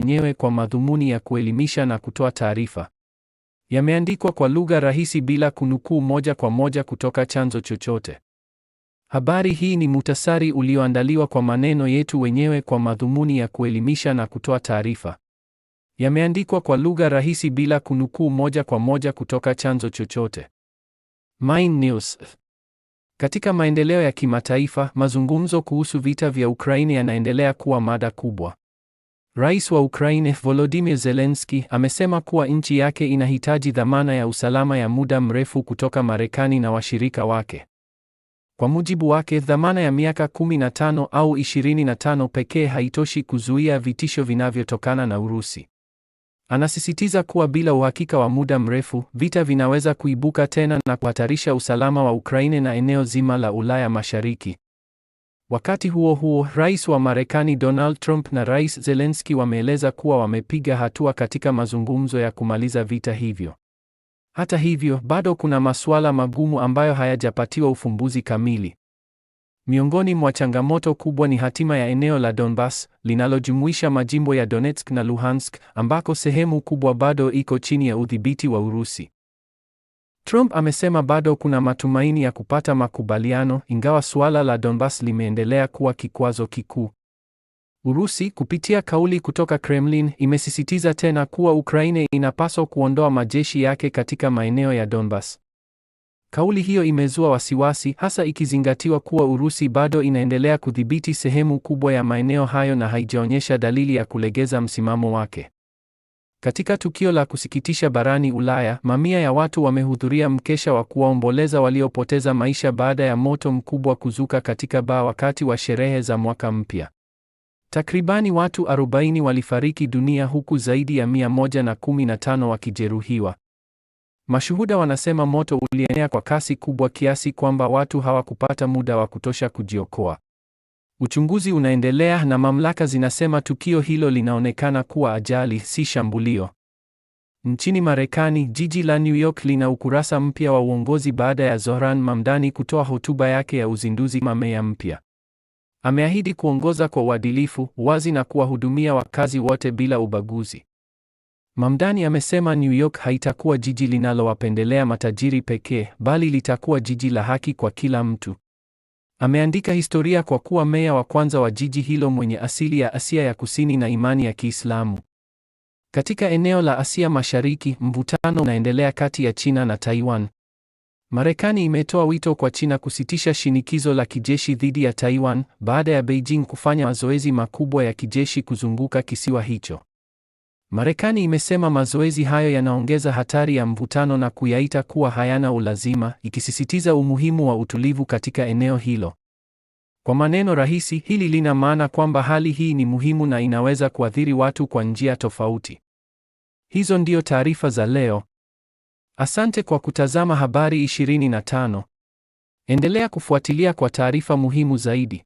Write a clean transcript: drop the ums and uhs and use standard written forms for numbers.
wenyewe kwa madhumuni ya kuelimisha na kutoa taarifa. Yameandikwa kwa lugha rahisi bila kunukuu moja kwa moja kutoka chanzo chochote. Habari hii ni muhtasari ulioandaliwa kwa maneno yetu wenyewe kwa madhumuni ya kuelimisha na kutoa taarifa. Yameandikwa kwa lugha rahisi bila kunukuu moja kwa moja kutoka chanzo chochote. Main News. Katika maendeleo ya kimataifa, mazungumzo kuhusu vita vya Ukraine yanaendelea kuwa mada kubwa. Rais wa Ukraine, Volodymyr Zelensky, amesema kuwa nchi yake inahitaji dhamana ya usalama ya muda mrefu kutoka Marekani na washirika wake. Kwa mujibu wake, dhamana ya miaka 15 au 25 pekee haitoshi kuzuia vitisho vinavyotokana na Urusi. Anasisitiza kuwa bila uhakika wa muda mrefu, vita vinaweza kuibuka tena na kuhatarisha usalama wa Ukraine na eneo zima la Ulaya Mashariki. Wakati huo huo, Rais wa Marekani Donald Trump na Rais Zelensky wameeleza kuwa wamepiga hatua katika mazungumzo ya kumaliza vita hivyo. Hata hivyo, bado kuna masuala magumu ambayo hayajapatiwa ufumbuzi kamili. Miongoni mwa changamoto kubwa ni hatima ya eneo la Donbas, linalojumuisha majimbo ya Donetsk na Luhansk, ambako sehemu kubwa bado iko chini ya udhibiti wa Urusi. Trump amesema bado kuna matumaini ya kupata makubaliano, ingawa suala la Donbas limeendelea kuwa kikwazo kikuu. Urusi, kupitia kauli kutoka Kremlin, imesisitiza tena kuwa Ukraine inapaswa kuondoa majeshi yake katika maeneo ya Donbas. Kauli hiyo imezua wasiwasi, hasa ikizingatiwa kuwa Urusi bado inaendelea kudhibiti sehemu kubwa ya maeneo hayo na haijaonyesha dalili ya kulegeza msimamo wake. Katika tukio la kusikitisha barani Ulaya, mamia ya watu wamehudhuria mkesha wa kuwaomboleza waliopoteza maisha baada ya moto mkubwa kuzuka katika baa wakati wa sherehe za mwaka mpya. Takribani watu 40 walifariki dunia huku zaidi ya 115 wakijeruhiwa. Mashuhuda wanasema moto ulienea kwa kasi kubwa kiasi kwamba watu hawakupata muda wa kutosha kujiokoa. Uchunguzi unaendelea na mamlaka zinasema tukio hilo linaonekana kuwa ajali, si shambulio. Nchini Marekani, jiji la New York lina ukurasa mpya wa uongozi baada ya Zohran Mamdani kutoa hotuba yake ya uzinduzi wa meya mpya. Ameahidi kuongoza kwa uadilifu, uwazi na kuwahudumia wakazi wote bila ubaguzi. Mamdani amesema New York haitakuwa jiji linalowapendelea matajiri pekee, bali litakuwa jiji la haki kwa kila mtu. Ameandika historia kwa kuwa meya wa kwanza wa jiji hilo mwenye asili ya Asia ya Kusini na imani ya Kiislamu. Katika eneo la Asia Mashariki, mvutano unaendelea kati ya China na Taiwan. Marekani imetoa wito kwa China kusitisha shinikizo la kijeshi dhidi ya Taiwan baada ya Beijing kufanya mazoezi makubwa ya kijeshi kuzunguka kisiwa hicho. Marekani imesema mazoezi hayo yanaongeza hatari ya mvutano na kuyaita kuwa hayana ulazima, ikisisitiza umuhimu wa utulivu katika eneo hilo. Kwa maneno rahisi, hili lina maana kwamba hali hii ni muhimu na inaweza kuathiri watu kwa njia tofauti. Hizo ndio taarifa za leo. Asante kwa kutazama Habari 25. Endelea kufuatilia kwa taarifa muhimu zaidi.